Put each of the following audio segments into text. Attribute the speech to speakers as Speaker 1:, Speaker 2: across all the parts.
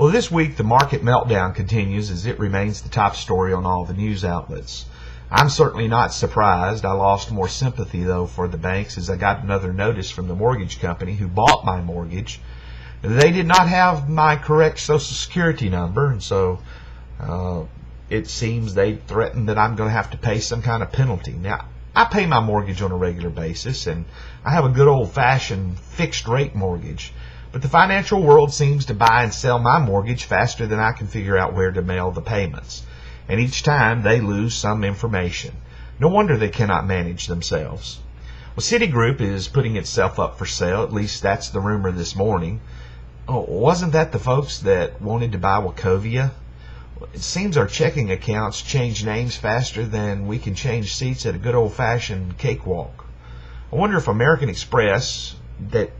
Speaker 1: Well, this week the market meltdown continues as it remains the top story on all the news outlets. I'm certainly not surprised. I lost more sympathy, though, for the banks as I got another notice from the mortgage company who bought my mortgage. They did not have my correct Social Security number, and so it seems they threatened that I'm going to have to pay some kind of penalty. Now, I pay my mortgage on a regular basis, and I have a good old-fashioned fixed-rate mortgage. But the financial world seems to buy and sell my mortgage faster than I can figure out where to mail the payments. And each time they lose some information. No wonder they cannot manage themselves. Well, Citigroup is putting itself up for sale. At least that's the rumor this morning. Oh, wasn't that the folks that wanted to buy Wachovia? It seems our checking accounts change names faster than we can change seats at a good old-fashioned cakewalk. I wonder if American Express, that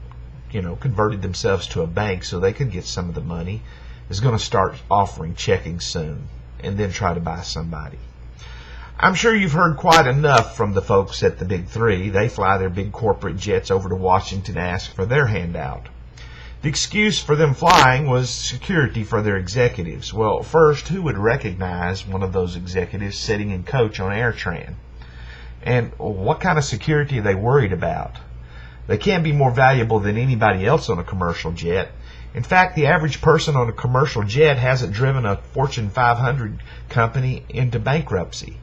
Speaker 1: converted themselves to a bank so they could get some of the money, is going to start offering checking soon and then try to buy somebody. I'm sure you've heard quite enough from the folks at the Big Three. They fly their big corporate jets over to Washington to ask for their handout. The excuse for them flying was security for their executives. Well, first, who would recognize one of those executives sitting in coach on AirTran? And what kind of security are they worried about? They can't be more valuable than anybody else on a commercial jet. In fact, the average person on a commercial jet hasn't driven a Fortune 500 company into bankruptcy.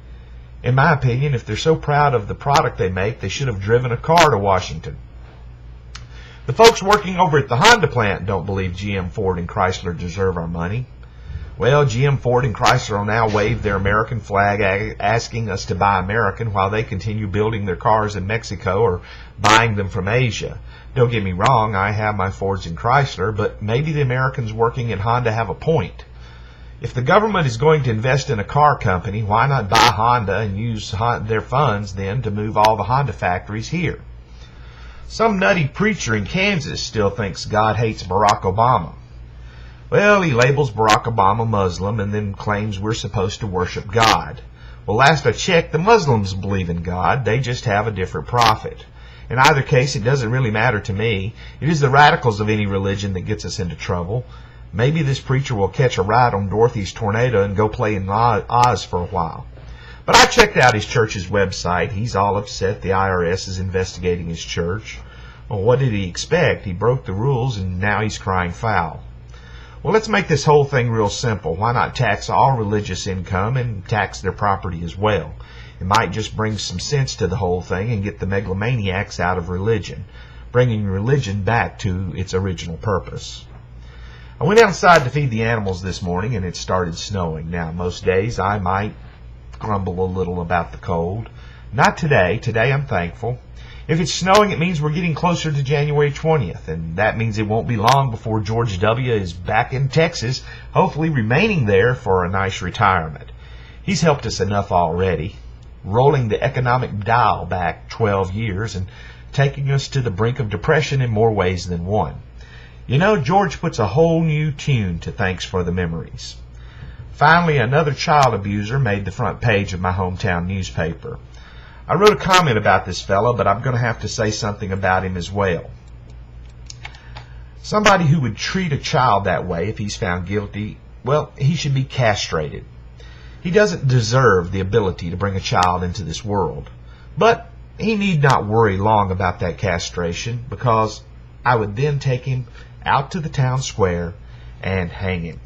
Speaker 1: In my opinion, if they're so proud of the product they make, they should have driven a car to Washington. The folks working over at the Honda plant don't believe GM, Ford, and Chrysler deserve our money. Well, GM, Ford, and Chrysler will now wave their American flag asking us to buy American while they continue building their cars in Mexico or buying them from Asia. Don't get me wrong, I have my Fords and Chrysler, but maybe the Americans working at Honda have a point. If the government is going to invest in a car company, why not buy Honda and use their funds then to move all the Honda factories here? Some nutty preacher in Kansas still thinks God hates Barack Obama. Well, he labels Barack Obama Muslim and then claims we're supposed to worship God. Well, last I checked, the Muslims believe in God. They just have a different prophet. In either case, it doesn't really matter to me. It is the radicals of any religion that gets us into trouble. Maybe this preacher will catch a ride on Dorothy's tornado and go play in Oz for a while. But I checked out his church's website. He's all upset the IRS is investigating his church. Well, what did he expect? He broke the rules and now he's crying foul. Well, let's make this whole thing real simple. Why not tax all religious income and tax their property as well? It might just bring some sense to the whole thing and get the megalomaniacs out of religion, bringing religion back to its original purpose. I went outside to feed the animals this morning and it started snowing. Now, most days I might grumble a little about the cold. Not today. Today I'm thankful. If it's snowing, it means we're getting closer to January 20th, and that means it won't be long before George W. is back in Texas, hopefully remaining there for a nice retirement. He's helped us enough already, rolling the economic dial back 12 years and taking us to the brink of depression in more ways than one. You know, George puts a whole new tune to Thanks for the Memories. Finally, another child abuser made the front page of my hometown newspaper. I wrote a comment about this fellow, but I'm going to have to say something about him as well. Somebody who would treat a child that way if he's found guilty, well, he should be castrated. He doesn't deserve the ability to bring a child into this world. But he need not worry long about that castration, because I would then take him out to the town square and hang him.